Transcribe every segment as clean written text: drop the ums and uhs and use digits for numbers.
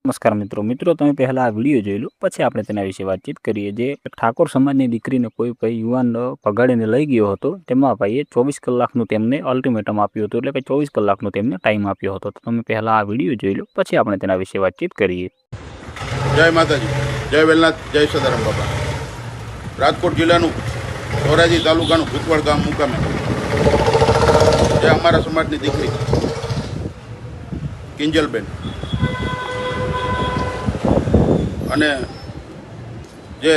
નમસ્કાર મિત્રો તમે પહેલા આ વિડીયો જોઈ લો, પછી આપણે તેના વિશે વાતચીત કરીએ। જે ઠાકોર સમાજની દીકરીને કોઈ ભાઈ યુવાન ભગાડીને લઈ ગયો હતો, તેમાં ભાઈએ 24 કલાકનું તેમને અલ્ટિમેટમ આપ્યું હતું, એટલે કે 24 કલાકનો તેમને ટાઈમ આપ્યો હતો। તો તમે પહેલા આ વિડીયો જોઈ લો, પછી આપણે તેના વિશે વાતચીત કરીએ। જય માતાજી, જય વેલનાથ, જય સદારામ બાપા। રાજકોટ જિલ્લાનું ધોરાજી તાલુકાનું ભૂતવડ ગામ મુકામે જે અમારા સમાજની દીકરી કિંજલબેન અને જે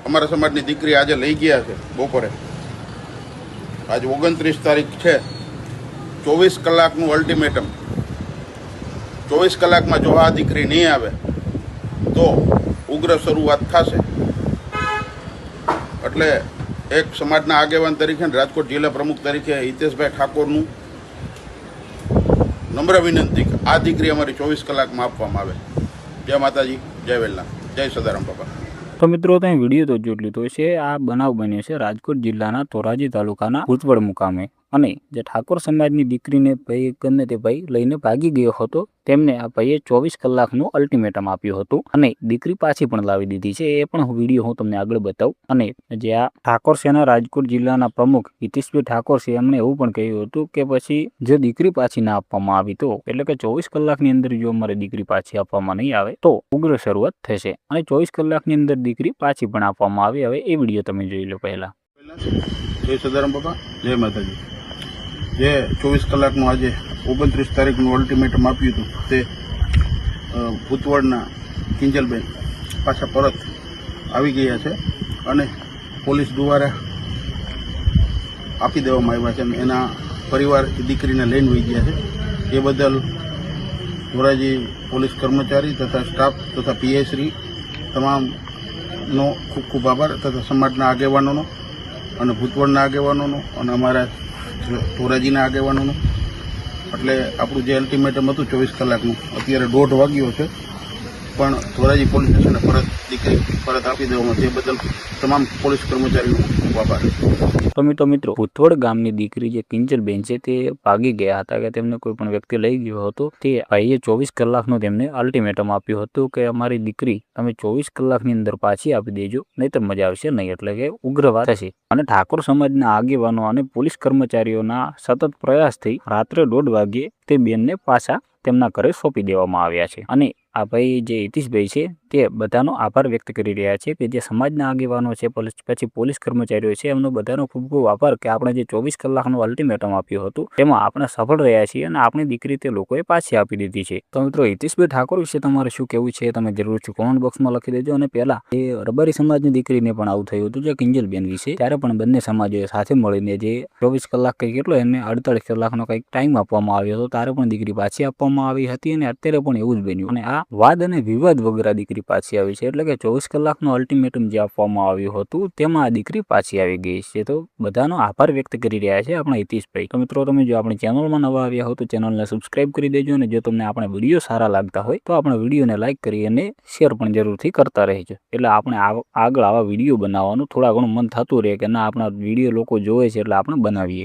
અમારા સમાજની દીકરી આજે લઈ ગયા છે બપોરે, આજે 29 તારીખ છે। 24 કલાકનું અલ્ટિમેટમ, 24 કલાકમાં જો આ દીકરી નહીં આવે તો ઉગ્ર શરૂઆત થશે। એટલે એક સમાજના આગેવાન તરીકે રાજકોટ જિલ્લા પ્રમુખ તરીકે હિતેશભાઈ ઠાકોરનું નમ્ર વિનંતી, આ દીકરી અમારી 24 કલાકમાં આપવામાં આવે। જય માતાજી, જય વેલનાથ, જય સદારામ બાપા। તો મિત્રો તમે વિડીયો તો જોઈ લીધો છે। આ બનાવ બન્યો છે રાજકોટ જિલ્લાના ધોરાજી તાલુકાના ભૂતવડ મુકામે, અને જે ઠાકોર સમાજની દીકરીને ભાઈ ગમે તે ભાઈ લઈને ભાગી ગયો હતો, તેમને આ ભાઈએ 24 કલાકનું અલ્ટિમેટમ આપ્યું હતું, અને દીકરી પાછી પણ લાવી દીધી છે। એ પણ વિડીયો હું તમને આગળ બતાવું। અને જે આ ઠાકોર સેના રાજકોટ જિલ્લાના પ્રમુખ હિતેશભાઈ ઠાકોર છે, એમણે એવું પણ કહ્યું હતું કે પછી જો દીકરી પાછી ના આપવામાં આવી તો, એટલે કે 24 કલાકની અંદર જો અમારે દીકરી પાછી આપવામાં નહીં આવે તો ઉગ્ર શરૂઆત થશે, અને 24 કલાકની અંદર દીકરી પાછી પણ આપવામાં આવી। હવે એ વિડીયો તમે જોઈ લો પહેલા। જય સદારામ બાપા, જય માતાજી। જે 24 કલાકનું આજે 29 તારીખનું અલ્ટિમેટમ આપ્યું હતું, તે ભૂતવડના કિંજલબેન પાછા પરત આવી ગયા છે, અને પોલીસ દ્વારા આપી દેવામાં આવ્યા છે, અને એના પરિવાર દીકરીને લઈને વહી ગયા છે। એ બદલ ધોરાજી પોલીસ કર્મચારી તથા સ્ટાફ તથા પીઆઈ શ્રી તમામનો ખૂબ ખૂબ આભાર, તથા સમાજના આગેવાનોનો અને ભૂતવડના આગેવાનોનો અને અમારા ધોરાજીના આગેવાનોનો। એટલે આપણું જે અલ્ટિમેટમ હતું 24 કલાકનું, અત્યારે 1:30 વાગ્યો છે, પણ ધોરાજી પોલીસ સ્ટેશને દીકરી પરત આપી દેવામાં, તે બદલ તમામ પોલીસ કર્મચારીનો ખૂબ આભાર। તો મિત્રો ભૂતવડ ગામની દીકરી જે કિંજલબેન છે, તે ભાગી ગયા હતા કે તેમને કોઈ પણ વ્યક્તિ લઈ ગયો હતો। તે ભાઈએ 24 કલાકનું તેમને અલ્ટિમેટમ આપ્યું હતું કે અમારી દીકરી તમે 24 કલાકની અંદર પાછી આપી દેજો, નહીં તો મજા આવશે નહીં, એટલે કે ઉગ્ર વાત થશે। અને ઠાકોર સમાજના આગેવાનો અને પોલીસ કર્મચારીઓના સતત પ્રયાસથી રાત્રે 1:30 વાગ્યે તે બેનને પાછા તેમના ઘરે સોંપી દેવામાં આવ્યા છે। અને આ ભાઈ જે હિતેશભાઈ છે, તે બધાનો આભાર વ્યક્ત કરી રહ્યા છે કે જે સમાજના આગેવાનો છે, પછી પોલીસ કર્મચારીઓ છે, એમનો બધાનો ખૂબ ખૂબ આભાર કે આપણે જે 24 કલાકનું અલ્ટિમેટમ આપ્યું હતું તેમાં આપણે સફળ રહ્યા છીએ, અને આપણી દીકરી તે લોકોએ પાછી આપી દીધી છે। તો મિત્રો હિતેશભાઈ ઠાકોર વિશે તમારે શું કહેવું છે, તમે જરૂરથી કોમેન્ટ બોક્સમાં લખી દેજો। અને પહેલા એ રબારી સમાજની દીકરીને પણ આવું થયું હતું, જે કિંજલબેન વિશે, ત્યારે પણ બંને સમાજોએ સાથે મળીને જે 24 કલાક કંઈક કેટલો એમને 48 કલાકનો કંઈક ટાઈમ આપવામાં આવ્યો હતો, ત્યારે પણ દીકરી પાછી આપવામાં આવી હતી, અને અત્યારે પણ એવું જ બન્યું। અને આ વાદ અને વિવાદ વગર આ દીકરી પાછી આવી છે, એટલે કે 24 કલાકનું અલ્ટિમેટમ જે આપવામાં આવ્યું હતું તેમાં આ દીકરી પાછી આવી ગઈ છે। તો બધાનો આભાર વ્યક્ત કરી રહ્યા છે આપણા હિતેશભાઈ। તો મિત્રો તમે જો આપણી ચેનલમાં નવા આવ્યા હો તો ચેનલને સબસ્ક્રાઇબ કરી દેજો, અને જો તમને આપણે વિડીયો સારા લાગતા હોય તો આપણે વિડીયોને લાઇક કરી અને શેર પણ જરૂરથી કરતા રહેજો, એટલે આપણે આગળ આવા વિડીયો બનાવવાનું થોડા ઘણું મન થતું રહે કે ના આપણા વિડીયો લોકો જોવે છે, એટલે આપણે બનાવીએ।